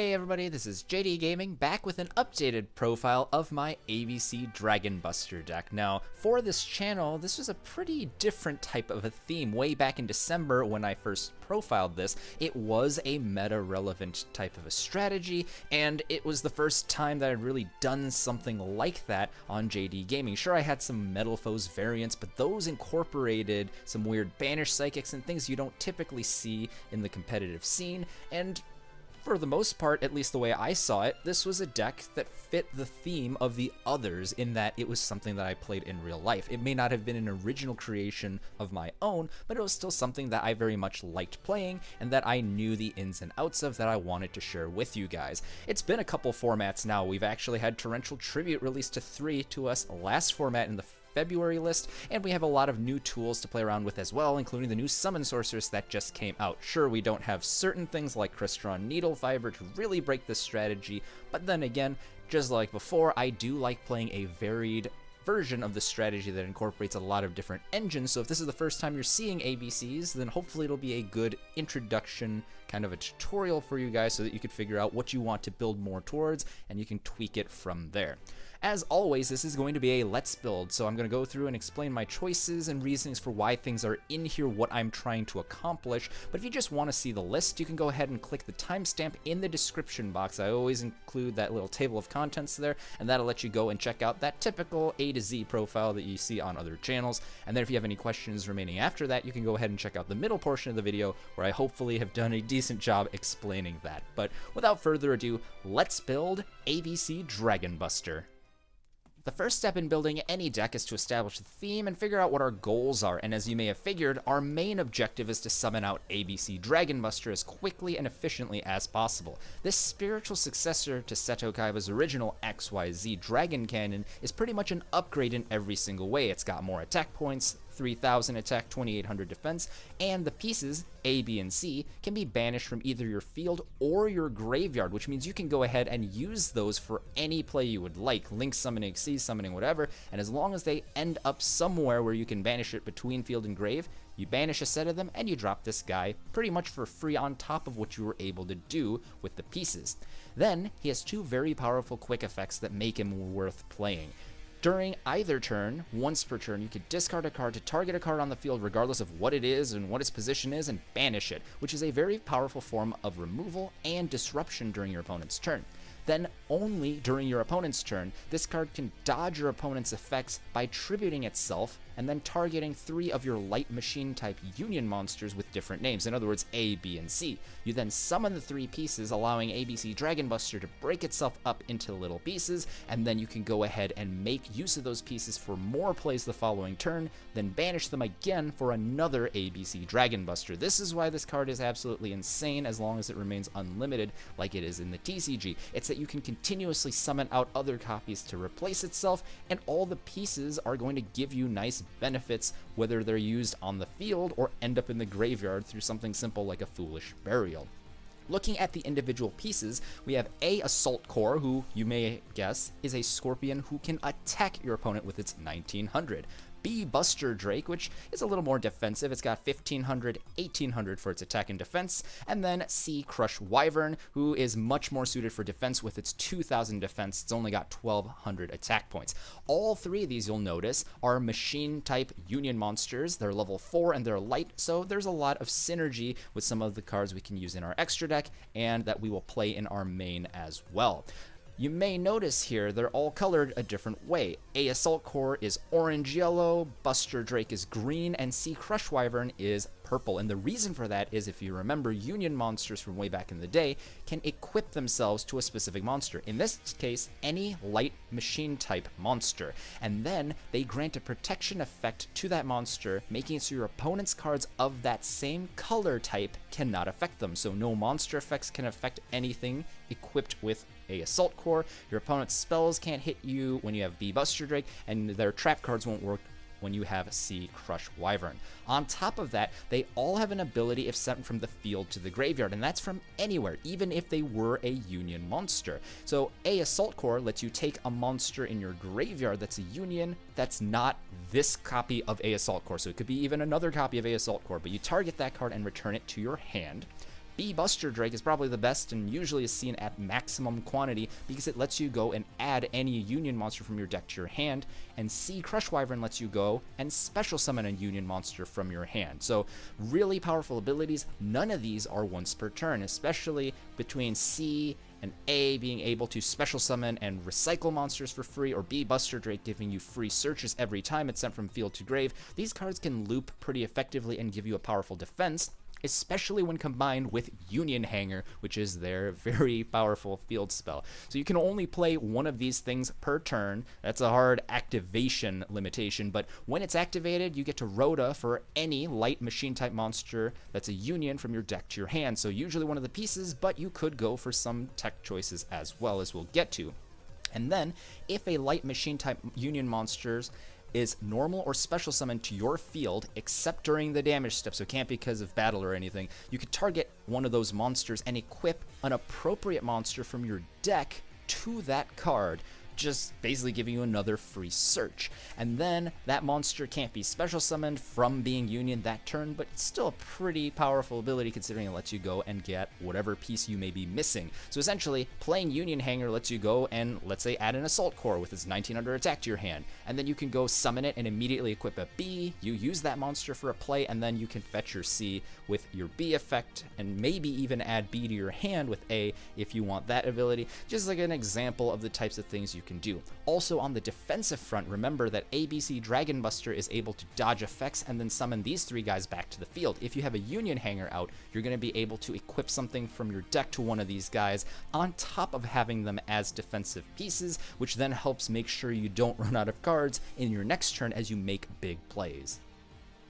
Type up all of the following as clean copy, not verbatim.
Hey everybody, this is JD Gaming back with an updated profile of my 𝗍𝗍𝐸 Dragonbuster deck. Now, for this channel, this was a pretty different type of a theme. Way back in December when I first profiled this, it was a meta-relevant type of a strategy, and it was the first time that I'd really done something like that on JD Gaming. Sure, I had some Metal Foes variants, but those incorporated some weird banished psychics and things you don't typically see in the competitive scene, and for the most part, at least the way I saw it, this was a deck that fit the theme of the others in that it was something that I played in real life. It may not have been an original creation of my own, but it was still something that I very much liked playing and that I knew the ins and outs of that I wanted to share with you guys. It's been a couple formats now. We've actually had Torrential Tribute released to 3 to us last format in the February list, and we have a lot of new tools to play around with as well, including the new Summon Sorceress that just came out. Sure, we don't have certain things like Crystron Needlefiber to really break this strategy, but then again, just like before, I do like playing a varied version of the strategy that incorporates a lot of different engines. So if this is the first time you're seeing ABCs, then hopefully it'll be a good introduction, kind of a tutorial for you guys so that you can figure out what you want to build more towards and you can tweak it from there. As always, this is going to be a let's build, so I'm going to go through and explain my choices and reasons for why things are in here, what I'm trying to accomplish. But if you just want to see the list, you can go ahead and click the timestamp in the description box. I always include that little table of contents there, and that'll let you go and check out that typical A to Z profile that you see on other channels. And then if you have any questions remaining after that, you can go ahead and check out the middle portion of the video where I hopefully have done a decent job explaining that. But without further ado, let's build 𝗍𝗍𝐸 Dragonbuster. The first step in building any deck is to establish the theme and figure out what our goals are, and as you may have figured, our main objective is to summon out 𝗍𝗍𝐸 Dragonbuster as quickly and efficiently as possible. This spiritual successor to Seto Kaiba's original XYZ Dragon Cannon is pretty much an upgrade in every single way. It's got more attack points, 3,000 attack, 2,800 defense, and the pieces, A, B, and C, can be banished from either your field or your graveyard, which means you can go ahead and use those for any play you would like, link summoning, C summoning, whatever, and as long as they end up somewhere where you can banish it between field and grave, you banish a set of them and you drop this guy pretty much for free on top of what you were able to do with the pieces. Then, he has 2 very powerful quick effects that make him worth playing. During either turn, once per turn, you can discard a card to target a card on the field regardless of what it is and what its position is and banish it, which is a very powerful form of removal and disruption during your opponent's turn. Then, only during your opponent's turn, this card can dodge your opponent's effects by tributing itself and then targeting 3 of your light machine type union monsters with different names, in other words A, B, and C. You then summon the 3 pieces, allowing 𝗍𝗍𝐸 Dragonbuster to break itself up into little pieces, and then you can go ahead and make use of those pieces for more plays the following turn, then banish them again for another 𝗍𝗍𝐸 Dragonbuster. This is why this card is absolutely insane as long as it remains unlimited like it is in the TCG. It's that you can continuously summon out other copies to replace itself, and all the pieces are going to give you nice benefits, whether they're used on the field or end up in the graveyard through something simple like a Foolish Burial. Looking at the individual pieces, we have A, Assault Core, who you may guess is a Scorpion who can attack your opponent with its 1900. B, Buster Drake, which is a little more defensive. It's got 1,500, 1,800 for its attack and defense. And then C, Crush Wyvern, who is much more suited for defense with its 2,000 defense. It's only got 1,200 attack points. All 3 of these, you'll notice, are machine-type union monsters. They're level 4 and they're light, so there's a lot of synergy with some of the cards we can use in our extra deck and that we will play in our main as well. You may notice here they're all colored a different way. A, Assault Core is orange-yellow, Buster Drake is green, and C, Crush Wyvern is purple. And the reason for that is, if you remember, union monsters from way back in the day can equip themselves to a specific monster. In this case, any light machine type monster. And then they grant a protection effect to that monster, making it so your opponent's cards of that same color type cannot affect them. So no monster effects can affect anything equipped with a Assault Core. Your opponent's spells can't hit you when you have B, Buster Drake, and their trap cards won't work when you have C, Crush Wyvern. On top of that, they all have an ability if sent from the field to the graveyard, and that's from anywhere, even if they were a union monster. So A, Assault Core lets you take a monster in your graveyard that's a union that's not this copy of A, Assault Core. So it could be even another copy of A, Assault Core, but you target that card and return it to your hand. 𝕵𝗶𝖫𝖇𝖑 is probably the best and usually is seen at maximum quantity because it lets you go and add any union monster from your deck to your hand, and 𝕮𝗔𝖓𝖊𝖓𝖙𝖊𝖓𝖙𝖘 lets you go and special summon a union monster from your hand. So really powerful abilities. None of these are once per turn, especially between C and A being able to special summon and recycle monsters for free, or 𝕵𝗶𝖫𝖇𝑑 giving you free searches every time it's sent from field to grave. These cards can loop pretty effectively and give you a powerful defense, especially when combined with Union Hanger, which is their very powerful field spell. So you can only play one of these things per turn. That's a hard activation limitation, but when it's activated, you get to Rhoda for any light machine type monster that's a union from your deck to your hand. So usually one of the pieces, but you could go for some tech choices as well, as we'll get to. And then if a light machine type union monsters is normal or special summoned to your field except during the damage step, so it can't be because of battle or anything, you could target one of those monsters and equip an appropriate monster from your deck to that card, just basically giving you another free search. And then that monster can't be special summoned from being union that turn, but it's still a pretty powerful ability considering it lets you go and get whatever piece you may be missing. So essentially, playing Union Hanger lets you go and, let's say, add an Assault Core with its 1900 attack to your hand, and then you can go summon it and immediately equip a B. You use that monster for a play, and then you can fetch your C with your B effect, and maybe even add B to your hand with A if you want that ability. Just like an example of the types of things you can do. Also on the defensive front, remember that 𝗣𝗍𝖫𝖇𝑑 is able to dodge effects and then summon these three guys back to the field. If you have a Union Hanger out, you're going to be able to equip something from your deck to one of these guys on top of having them as defensive pieces, which then helps make sure you don't run out of cards in your next turn as you make big plays.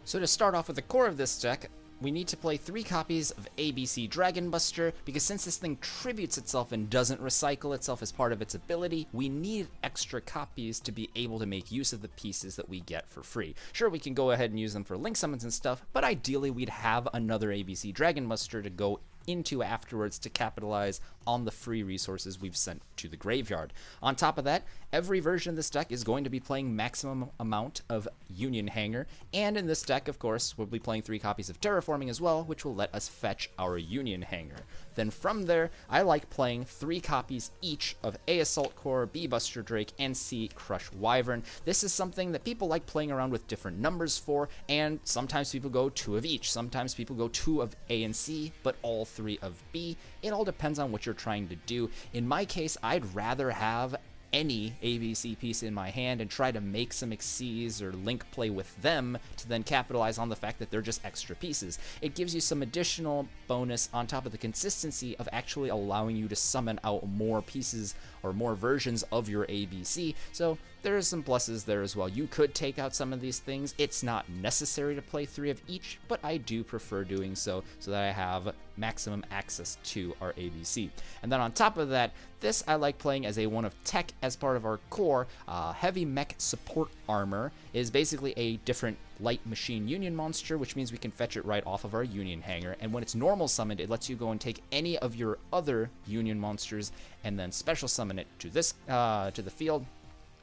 So to start off with the core of this deck, we need to play 3 copies of 𝗣𝗍𝖫𝖇𝑑, because since this thing tributes itself and doesn't recycle itself as part of its ability, we need extra copies to be able to make use of the pieces that we get for free. Sure, we can go ahead and use them for link summons and stuff, but ideally we'd have another 𝗣𝗍𝖫𝖇𝑑 to go into afterwards to capitalize on the free resources we've sent to the graveyard. On top of that, every version of this deck is going to be playing maximum amount of Union Hanger, and in this deck, of course, we'll be playing 3 copies of Terraforming as well, which will let us fetch our Union Hanger. Then from there, I like playing 3 copies each of A Assault Core, B Buster Drake, and C Crush Wyvern. This is something that people like playing around with different numbers for, and sometimes people go 2 of each, sometimes people go 2 of A and C, but all 3 of B. It all depends on what you're trying to do. In my case, I'd rather have any ABC piece in my hand and try to make some Xyz or link play with them to then capitalize on the fact that they're just extra pieces. It gives you some additional bonus on top of the consistency of actually allowing you to summon out more pieces or more versions of your ABC. So there's some pluses there as well. You could take out some of these things. It's not necessary to play 3 of each, but I do prefer doing so that I have maximum access to our ABC. And then on top of that, this I like playing as a one of tech as part of our core. Heavy Mech Support Armor is basically a different light machine union monster, which means we can fetch it right off of our Union Hanger, and when it's normal summoned, it lets you go and take any of your other union monsters and then special summon it to this to the field,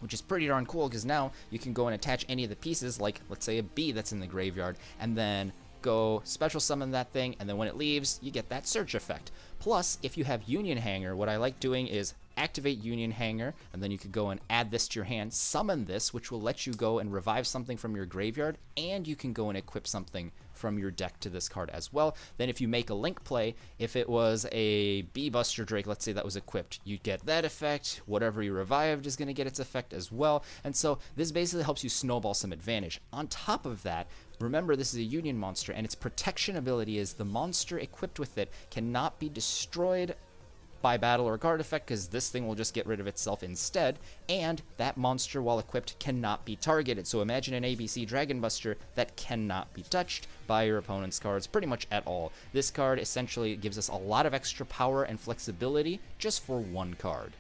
which is pretty darn cool because now you can go and attach any of the pieces, like let's say a B that's in the graveyard, and then go special summon that thing, and then when it leaves, you get that search effect. Plus, if you have Union Hanger, what I like doing is activate Union Hanger, and then you could go and add this to your hand, summon this, which will let you go and revive something from your graveyard, and you can go and equip something from your deck to this card as well. Then if you make a link play, if it was a B Buster Drake, let's say that was equipped, you get that effect, whatever you revived is going to get its effect as well, and so this basically helps you snowball some advantage. On top of that, remember this is a union monster, and its protection ability is the monster equipped with it cannot be destroyed by battle or guard effect, because this thing will just get rid of itself instead, and that monster while equipped cannot be targeted. So imagine an ABC Dragon Buster that cannot be touched by your opponent's cards pretty much at all. This card essentially gives us a lot of extra power and flexibility just for one card.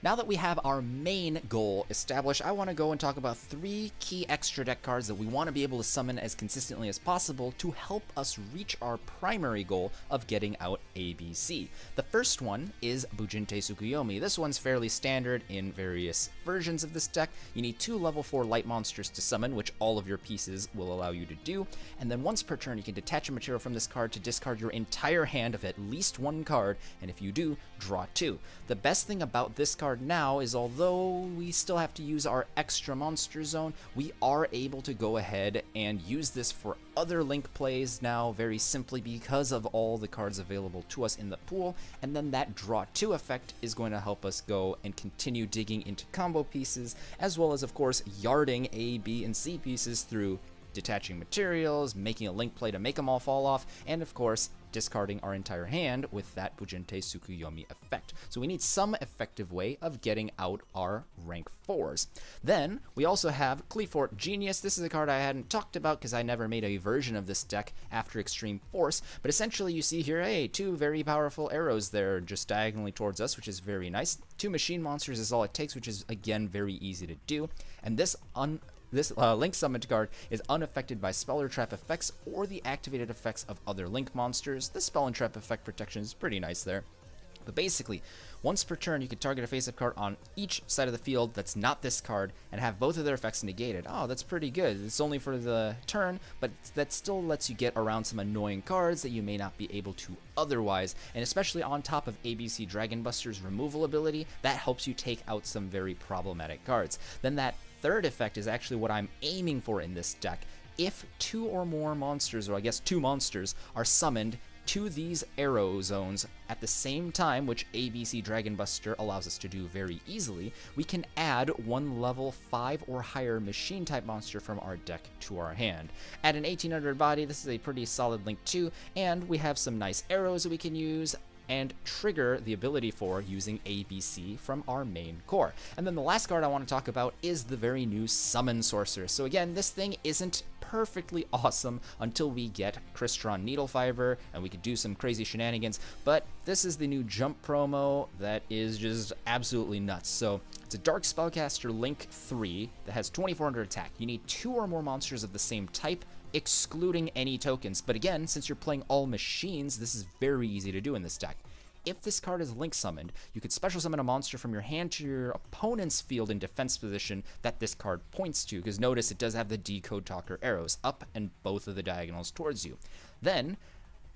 Now that we have our main goal established, I want to go and talk about 3 key extra deck cards that we want to be able to summon as consistently as possible to help us reach our primary goal of getting out ABC. The first one is 𝗣𝗍𝖇 Tsukuyomi. This one's fairly standard in various versions of this deck. You need 2 level 4 light monsters to summon, which all of your pieces will allow you to do, and then once per turn you can detach a material from this card to discard your entire hand of at least 1 card, and if you do, draw 2. The best thing about this card now is, although we still have to use our extra monster zone, we are able to go ahead and use this for other Link plays now very simply because of all the cards available to us in the pool, and then that draw 2 effect is going to help us go and continue digging into combo pieces, as well as of course yarding A, B, and C pieces through detaching materials, making a Link play to make them all fall off, and of course discarding our entire hand with that 𝗣𝗍𝖇 Tsukuyomi effect. So we need some effective way of getting out our rank 4s. Then we also have Qliphort Genius. This is a card I hadn't talked about because I never made a version of this deck after Extreme Force, but essentially you see here, hey, 2 very powerful arrows there just diagonally towards us, which is very nice. 2 machine monsters is all it takes, which is again very easy to do, and this Link summoned card is unaffected by spell or trap effects or the activated effects of other Link monsters. The spell and trap effect protection is pretty nice there. But basically, once per turn, you can target a face-up card on each side of the field that's not this card and have both of their effects negated. Oh, that's pretty good. It's only for the turn, but that still lets you get around some annoying cards that you may not be able to otherwise. And especially on top of ABC Dragonbuster's removal ability, that helps you take out some very problematic cards. Then that third effect is actually what I'm aiming for in this deck. If 2 or more monsters, or I guess 2 monsters, are summoned to these arrow zones at the same time, which ABC Dragonbuster allows us to do very easily, we can add 1 level 5 or higher machine type monster from our deck to our hand. At an 1800 body, this is a pretty solid Link too, and we have some nice arrows that we can use and trigger the ability for using ABC from our main core. And then the last card I want to talk about is the very new Summon Sorcerer. So again, this thing isn't perfectly awesome until we get Crystron Needlefiber and we could do some crazy shenanigans, but this is the new jump promo that is just absolutely nuts. So it's a Dark Spellcaster Link 3 that has 2400 attack. You need 2 or more monsters of the same type, excluding any tokens. But again, since you're playing all machines, this is very easy to do in this deck. If this card is Link summoned, you could special summon a monster from your hand to your opponent's field in defense position that this card points to, because notice it does have the 𝕮𝖆𝖇𝑑 arrows up and both of the diagonals towards you. Then,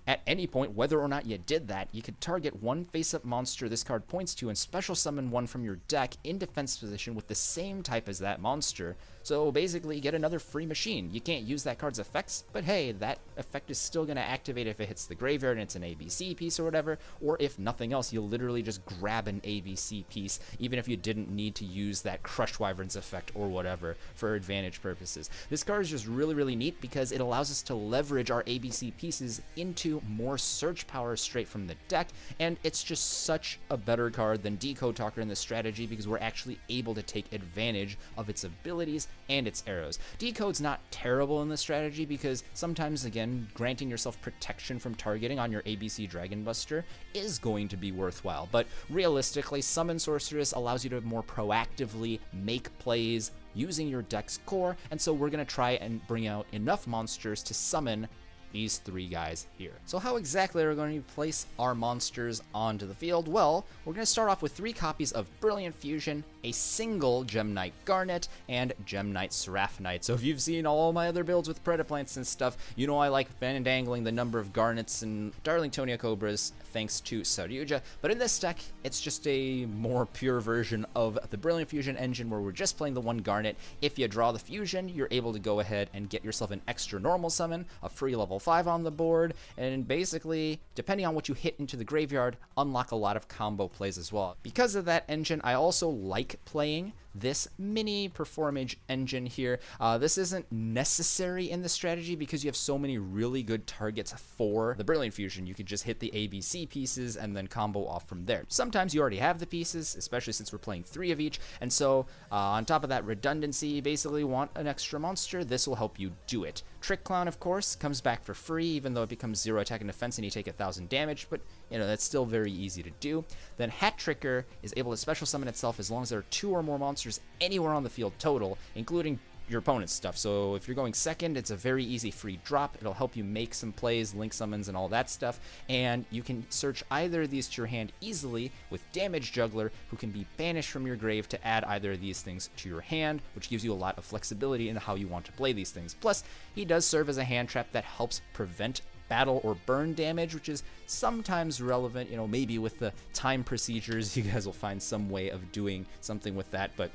at any point, whether or not you did that, you could target 1 face-up monster this card points to and special summon 1 from your deck in defense position with the same type as that monster. So basically, you get another free machine. You can't use that card's effects, but hey, that effect is still going to activate if it hits the graveyard and it's an ABC piece or whatever, or if nothing else, you'll literally just grab an ABC piece, even if you didn't need to use that Crushed Wyvern's effect or whatever for advantage purposes. This card is just really, really neat because it allows us to leverage our ABC pieces into more search power straight from the deck, and it's just such a better card than 𝕮𝖆𝖇𝑑 in this strategy because we're actually able to take advantage of its abilities and its arrows. 𝕮𝖆𝑇𝑑's not terrible in this strategy because sometimes, again, granting yourself protection from targeting on your ABC Dragonbuster is going to be worthwhile, but realistically, Summon Sorceress allows you to more proactively make plays using your deck's core, and so we're going to try and bring out enough monsters to summon these 3 guys here. So how exactly are we going to place our monsters onto the field? Well, we're going to start off with 3 copies of Brilliant Fusion, a single Gem Knight Garnet, and Gem Knight Seraph Knight. So if you've seen all my other builds with Predaplants and stuff, you know I like dangling the number of Garnets and �11𝖇𝐼𝐼𝐼 Cobras thanks to Saryuja. But in this deck, it's just a more pure version of the Brilliant Fusion engine where we're just playing the 1 Garnet. If you draw the Fusion, you're able to go ahead and get yourself an extra normal summon, a free level 5 on the board, and basically, depending on what you hit into the graveyard, unlock a lot of combo plays as well. Because of that engine, I also like playing this mini performage engine here. This isn't necessary in the strategy because you have so many really good targets for the Brilliant Fusion. You could just hit the ABC pieces and then combo off from there. Sometimes you already have the pieces, especially since we're playing 3 of each, and so on top of that redundancy, you basically want an extra monster. This will help you do it. Trick Clown, of course, comes back for free, even though it becomes 0 attack and defense and you take 1,000 damage, but you know, that's still very easy to do. Then Hat Tricker is able to special summon itself as long as there are 2 or more monsters anywhere on the field total, including your opponent's stuff. So if you're going second, it's a very easy free drop. It'll help you make some plays, link summons, and all that stuff. And you can search either of these to your hand easily with Damage Juggler, who can be banished from your grave to add either of these things to your hand, which gives you a lot of flexibility in how you want to play these things. Plus, he does serve as a hand trap that helps prevent battle or burn damage, which is sometimes relevant. You know, maybe with the time procedures, you guys will find some way of doing something with that, but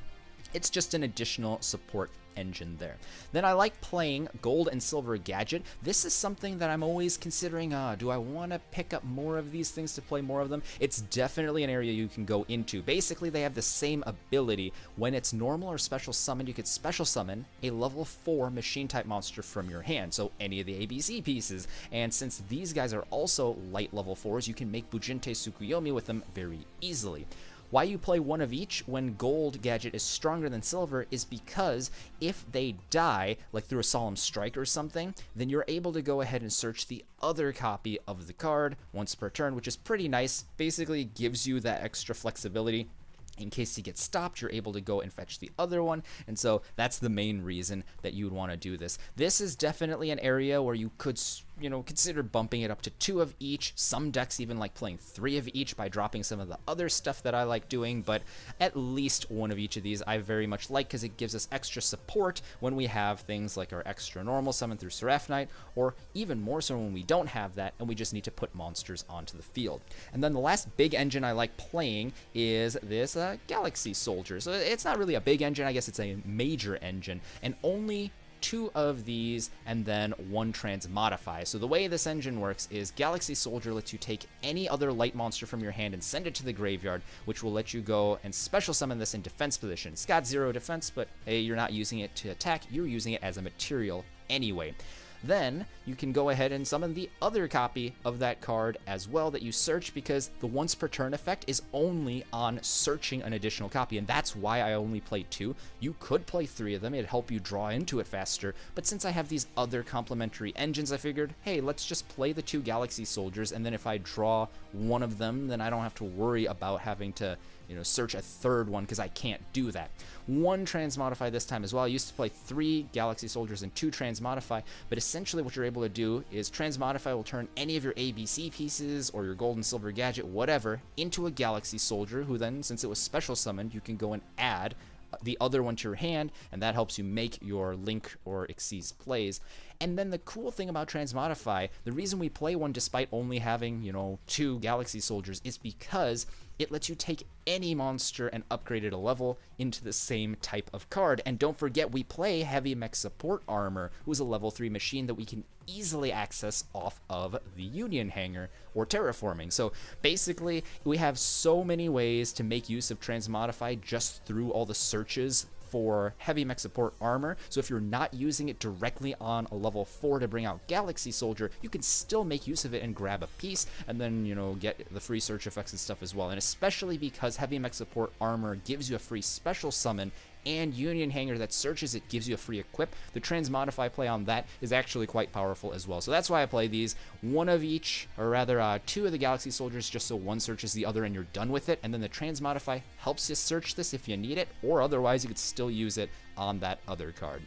it's just an additional support engine there. Then I like playing Gold and Silver Gadget. This is something that I'm always considering, do I want to pick up more of these things to play more of them? It's definitely an area you can go into. Basically, they have the same ability. When it's normal or special summoned, you could special summon a level 4 machine type monster from your hand, so any of the ABC pieces. And since these guys are also light level 4s, you can make 𝗣𝗍𝖇 Tsukuyomi with them very easily. Why you play one of each when Gold Gadget is stronger than Silver is because if they die, like through a Solemn Strike or something, then you're able to go ahead and search the other copy of the card once per turn, which is pretty nice. Basically gives you that extra flexibility. In case you get stopped, you're able to go and fetch the other one, and so that's the main reason that you would want to do this. This is definitely an area where you could, you know, consider bumping it up to 2 of each. Some decks even like playing 3 of each by dropping some of the other stuff that I like doing, but at least 1 of each of these I very much like because it gives us extra support when we have things like our extra normal summon through Seraph Knight, or even more so when we don't have that and we just need to put monsters onto the field. And then the last big engine I like playing is this Galaxy Soldier. So it's not really a big engine, I guess it's a major engine, and only 2 of these and then 1 Transmodify. So the way this engine works is Galaxy Soldier lets you take any other light monster from your hand and send it to the graveyard, which will let you go and special summon this in defense position. It's got 0 defense, but hey, you're not using it to attack, you're using it as a material anyway. Then you can go ahead and summon the other copy of that card as well that you search, because the once per turn effect is only on searching an additional copy, and that's why I only play 2. You could play 3 of them, it'd help you draw into it faster, but since I have these other complementary engines, I figured, hey, let's just play the 2 Galaxy Soldiers, and then if I draw one of them, then I don't have to worry about having to, you know, search a third one, because I can't do that. 1 Transmodify this time as well. I used to play 3 Galaxy Soldiers and 2 Transmodify, but essentially what you're able to do is Transmodify will turn any of your ABC pieces or your Gold and Silver Gadget, whatever, into a Galaxy Soldier, who then, since it was special summoned, you can go and add the other one to your hand, and that helps you make your Link or Xyz plays. And then the cool thing about Transmodify, the reason we play one despite only having, you know, 2 Galaxy Soldiers, is because it lets you take any monster and upgrade it a level into the same type of card. And don't forget, we play Heavy Mech Support Armor, who is a level 3 machine that we can easily access off of the Union Hanger or Terraforming. So basically, we have so many ways to make use of Transmodify just through all the searches for Heavy Mech Support Armor. So if you're not using it directly on a level 4 to bring out Galaxy Soldier, you can still make use of it and grab a piece, and then, you know, get the free search effects and stuff as well. And especially because Heavy Mech Support Armor gives you a free special summon, and Union Hanger that searches it gives you a free equip, the Transmodify play on that is actually quite powerful as well. So that's why I play these. 1 of each, or rather 2 of the Galaxy Soldiers, just so one searches the other and you're done with it. And then the Transmodify helps you search this if you need it, or otherwise you could still use it on that other card.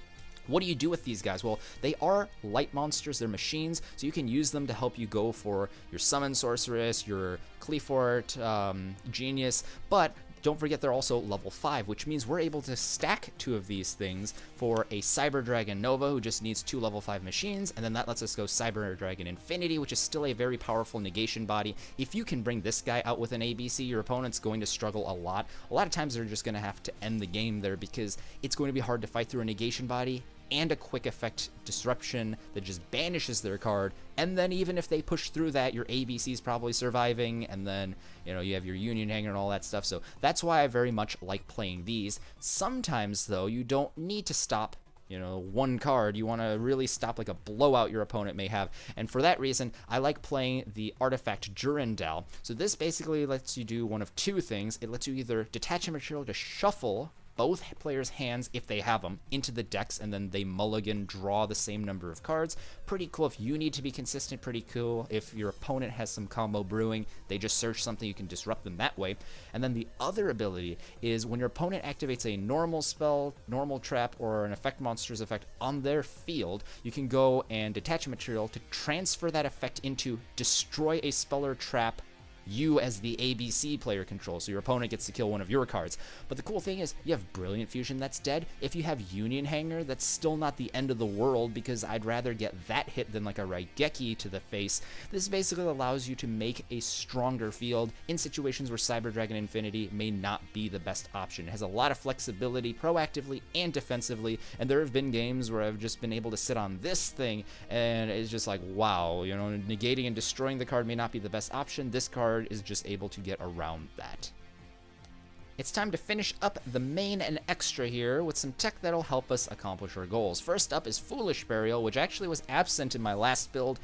What do you do with these guys? Well, they are light monsters, they're machines, so you can use them to help you go for your Summon Sorceress, your Qliphort, Genius, but don't forget they're also level 5, which means we're able to stack 2 of these things for a Cyber Dragon Nova, who just needs 2 level 5 machines, and then that lets us go Cyber Dragon Infinity, which is still a very powerful negation body. If you can bring this guy out with an ABC, your opponent's going to struggle a lot. A lot of times they're just going to have to end the game there, because it's going to be hard to fight through a negation body and a quick effect disruption that just banishes their card. And then even if they push through that, your ABC is probably surviving, and then, you know, you have your Union Hanger and all that stuff. So that's why I very much like playing these. Sometimes, though, you don't need to stop, you know, one card. You want to really stop like a blowout your opponent may have. And for that reason, I like playing the artifact 𝕮𝖏𝖊𝖊𝖊. So this basically lets you do one of two things. It lets you either detach a material to shuffle both players' hands, if they have them, into the decks, and then they mulligan, draw the same number of cards. Pretty cool. If you need to be consistent, pretty cool. If your opponent has some combo brewing, they just search something, you can disrupt them that way. And then the other ability is when your opponent activates a normal spell, normal trap, or an effect monster's effect on their field, you can go and detach a material to transfer that effect into destroy a spell or trap you as the ABC player control, so your opponent gets to kill one of your cards. But the cool thing is, you have Brilliant Fusion that's dead. If you have Union Hanger, that's still not the end of the world, because I'd rather get that hit than like a 𝕮𝖊𝖇𝖑𝖊𝖓 to the face. This basically allows you to make a stronger field in situations where Cyber Dragon Infinity may not be the best option. It has a lot of flexibility, proactively and defensively, and there have been games where I've just been able to sit on this thing, and it's just like, wow, you know, negating and destroying the card may not be the best option. This card is just able to get around that. It's time to finish up the main and extra here with some tech that'll help us accomplish our goals. First up is Foolish Burial, which actually was absent in my last build.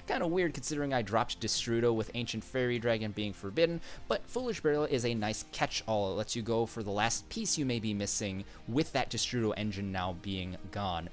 Kind of weird considering I dropped Destrudo with Ancient Fairy Dragon being forbidden, but Foolish Burial is a nice catch-all. It lets you go for the last piece you may be missing with that Destrudo engine now being gone.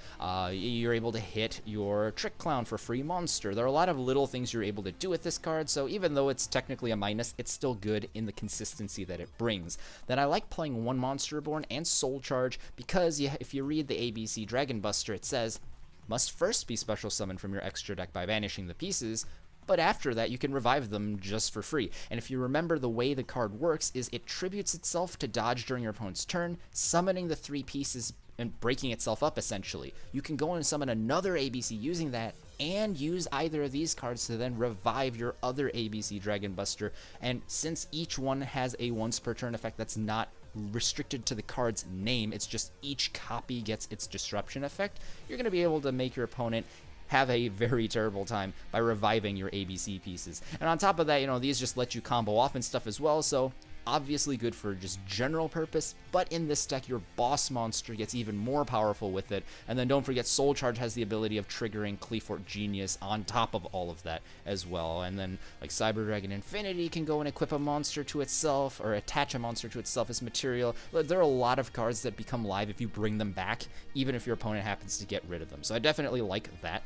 You're able to hit your Trick Clown for free monster. There are a lot of little things you're able to do with this card, so even though it's technically a minus, it's still good in the consistency that it brings. Then I like playing one Monster Reborn and Soul Charge because if you read the ABC Dragon Buster, it says, must first be special summoned from your extra deck by banishing the pieces, but after that you can revive them just for free. And if you remember, the way the card works is it tributes itself to dodge during your opponent's turn, summoning the 3 pieces and breaking itself up essentially. You can go and summon another ABC using that, and use either of these cards to then revive your other ABC Dragon Buster. And since each one has a once per turn effect that's not restricted to the card's name, it's just each copy gets its disruption effect, you're going to be able to make your opponent have a very terrible time by reviving your ABC pieces. And on top of that, you know, these just let you combo off and stuff as well, so obviously good for just general purpose, but in this deck your boss monster gets even more powerful with it. And then don't forget, Soul Charge has the ability of triggering Qliphort Genius on top of all of that as well. And then like Cyber Dragon Infinity can go and equip a monster to itself, or attach a monster to itself as material. There are a lot of cards that become live if you bring them back, even if your opponent happens to get rid of them. So I definitely like that.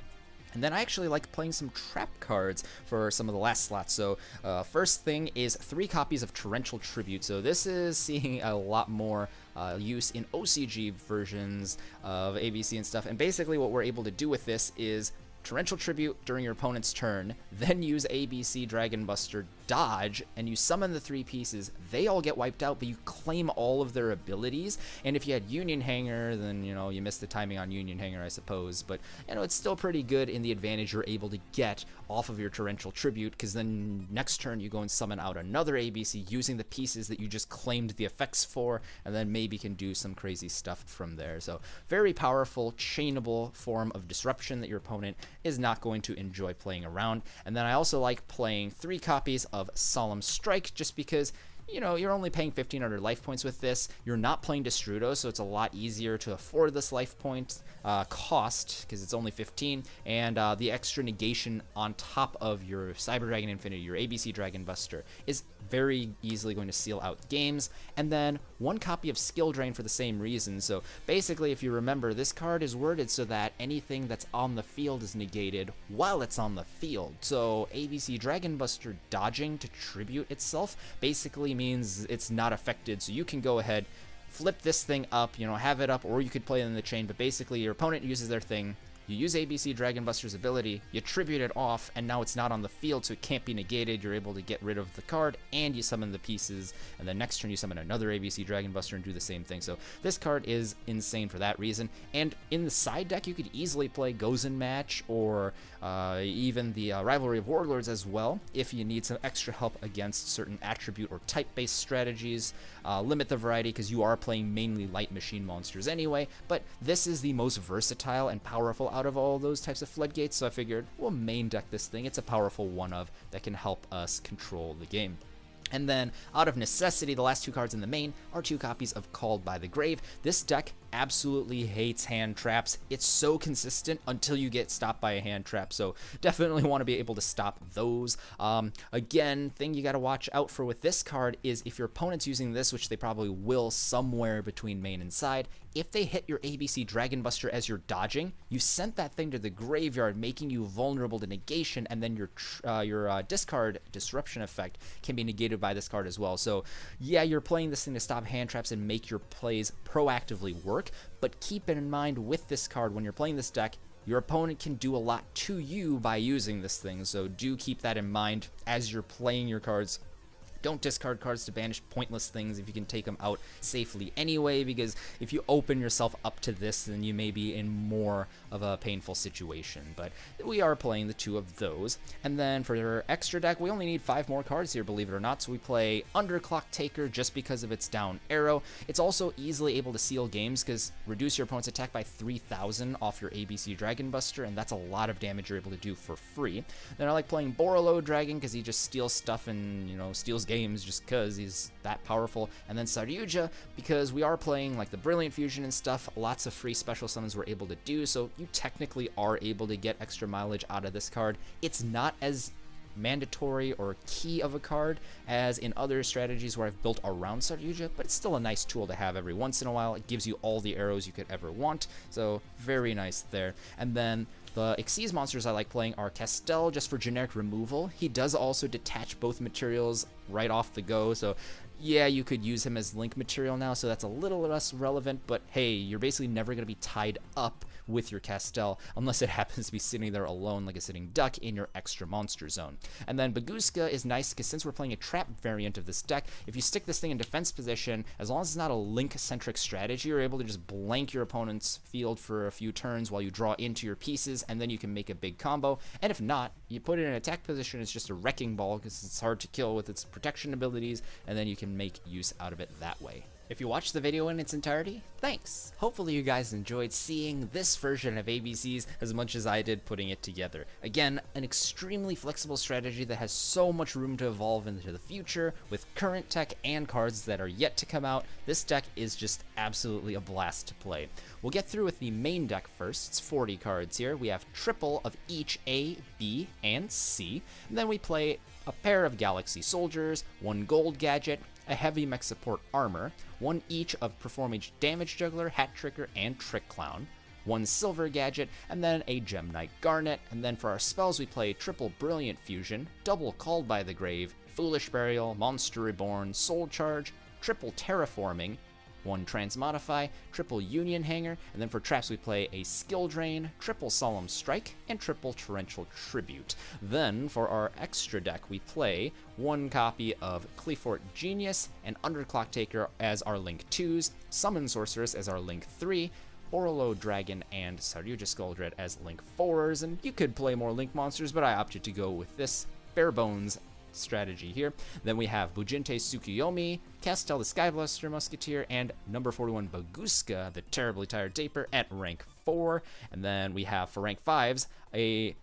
And then I actually like playing some trap cards for some of the last slots. So first thing is 3 copies of Torrential Tribute. So this is seeing a lot more use in OCG versions of ABC and stuff. And basically what we're able to do with this is Torrential Tribute during your opponent's turn, then use ABC Dragon Buster, dodge, and you summon the 3 pieces. They all get wiped out, but you claim all of their abilities. And if you had Union Hanger, then, you know, you missed the timing on Union Hanger, I suppose. But, you know, it's still pretty good in the advantage you're able to get off of your Torrential Tribute, because then next turn you go and summon out another ABC using the pieces that you just claimed the effects for, and then maybe can do some crazy stuff from there. So very powerful, chainable form of disruption that your opponent is not going to enjoy playing around. And then I also like playing 3 copies of Solemn Strike, just because, you know, you're only paying 1,500 life points with this. You're not playing Destrudo, so it's a lot easier to afford this life point cost, because it's only 15, and the extra negation on top of your Cyber Dragon Infinity, your ABC Dragon Buster, is very easily going to seal out games. And then 1 copy of Skill Drain for the same reason. So basically, if you remember, this card is worded so that anything that's on the field is negated while it's on the field. So ABC Dragon Buster dodging to tribute itself basically means it's not affected, so you can go ahead, flip this thing up, you know, have it up, or you could play it in the chain, but basically your opponent uses their thing, you use ABC Dragonbuster's ability, you tribute it off, and now it's not on the field, so it can't be negated. You're able to get rid of the card, and you summon the pieces, and then next turn you summon another ABC Dragonbuster and do the same thing. So this card is insane for that reason. And in the side deck, you could easily play Gozen Match or even the Rivalry of Warlords as well, if you need some extra help against certain attribute or type-based strategies. Limit the variety because you are playing mainly light machine monsters anyway, but this is the most versatile and powerful out of all those types of floodgates, so I figured we'll main deck this thing. It's a powerful one-of that can help us control the game. And then, out of necessity, the last two cards in the main are two copies of Called by the Grave. This deck absolutely hates hand traps. It's so consistent until you get stopped by a hand trap, so definitely want to be able to stop those. Again, thing you got to watch out for with this card is if your opponent's using this, which they probably will somewhere between main and side, if they hit your ABC Dragonbuster as you're dodging, you sent that thing to the graveyard, making you vulnerable to negation, and then your discard disruption effect can be negated by this card as well. So yeah, you're playing this thing to stop hand traps and make your plays proactively work, but keep in mind with this card, when you're playing this deck, your opponent can do a lot to you by using this thing, so do keep that in mind as you're playing your cards. Don't discard cards to banish pointless things if you can take them out safely anyway, because if you open yourself up to this, then you may be in more of a painful situation. But we are playing the two of those. And then for your extra deck, we only need 5 more cards here, believe it or not. So we play �11𝗍𝗑𝗄 just because of its down arrow. It's also easily able to seal games because reduce your opponent's attack by 3,000 off your ABC Dragonbuster, and that's a lot of damage you're able to do for free. Then I like playing Borolo Dragon because he just steals stuff and, you know, steals games just because he's that powerful. And then 𝕮𝖫𝖇𝑑 because we are playing like the Brilliant Fusion and stuff, lots of free special summons we're able to do, so you technically are able to get extra mileage out of this card. It's not as mandatory or key of a card as in other strategies where I've built around 𝕮𝖫𝖇𝑑, but it's still a nice tool to have every once in a while. It gives you all the arrows you could ever want, so very nice there. And then the Xyz monsters I like playing are Castel, just for generic removal. He does also detach both materials right off the go, so yeah, you could use him as link material now, so that's a little less relevant, but hey, you're basically never going to be tied up with your Castel unless it happens to be sitting there alone like a sitting duck in your extra monster zone. And then �11𝗍𝗑𝗄 is nice because since we're playing a trap variant of this deck, if you stick this thing in defense position, as long as it's not a link-centric strategy, you're able to just blank your opponent's field for a few turns while you draw into your pieces, and then you can make a big combo. And if not, you put it in attack position, it's just a wrecking ball because it's hard to kill with its protection abilities, and then you can make use out of it that way. If you watched the video in its entirety, thanks! Hopefully you guys enjoyed seeing this version of ABCs as much as I did putting it together. Again, an extremely flexible strategy that has so much room to evolve into the future, with current tech and cards that are yet to come out. This deck is just absolutely a blast to play. We'll get through with the main deck first. It's 40 cards here. We have triple of each A, B, and C, and then we play a pair of Galaxy Soldiers, 1 gold gadget, a heavy mech support armor, 1 each of Performage Damage Juggler, Hat Tricker, and Trick Clown, 1 silver gadget, and then a Gem Knight Garnet. And then for our spells, we play triple Brilliant Fusion, double Called by the Grave, Foolish Burial, Monster Reborn, Soul Charge, triple Terraforming, 1 Transmodify, triple Union Hanger, and then for traps we play a Skill Drain, triple Solemn Strike, and triple Torrential Tribute. Then for our extra deck we play 1 copy of Qliphort Genius and �11𝗍𝗑𝗄 as our link 2s, Summon Sorceress as our link 3, Borolo Dragon and 𝕮𝖫𝗇𝑑 Skuldred as link 4s, and you could play more link monsters, but I opted to go with this bare bones strategy here. Then we have Bujinte Tsukuyomi, Castel the Skyblaster Musketeer, and number 41 �11𝗍𝗑𝗄, the Terribly Tired Daper at rank 4. And then we have for rank 5s a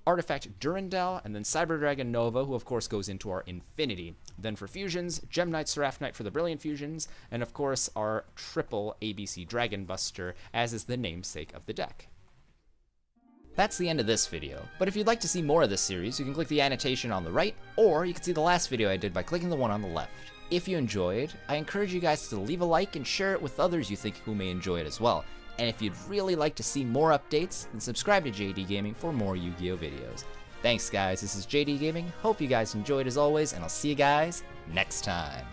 Artifact Durandal, and then Cyber Dragon Nova, who of course goes into our Infinity. Then for fusions, Gem Knight Seraph Knight for the Brilliant Fusions, and of course our triple ABC Dragonbuster, as is the namesake of the deck. That's the end of this video, but if you'd like to see more of this series, you can click the annotation on the right, or you can see the last video I did by clicking the one on the left. If you enjoyed, I encourage you guys to leave a like and share it with others you think who may enjoy it as well. And if you'd really like to see more updates, then subscribe to JD Gaming for more Yu-Gi-Oh videos. Thanks guys, this is JD Gaming, hope you guys enjoyed as always, and I'll see you guys next time.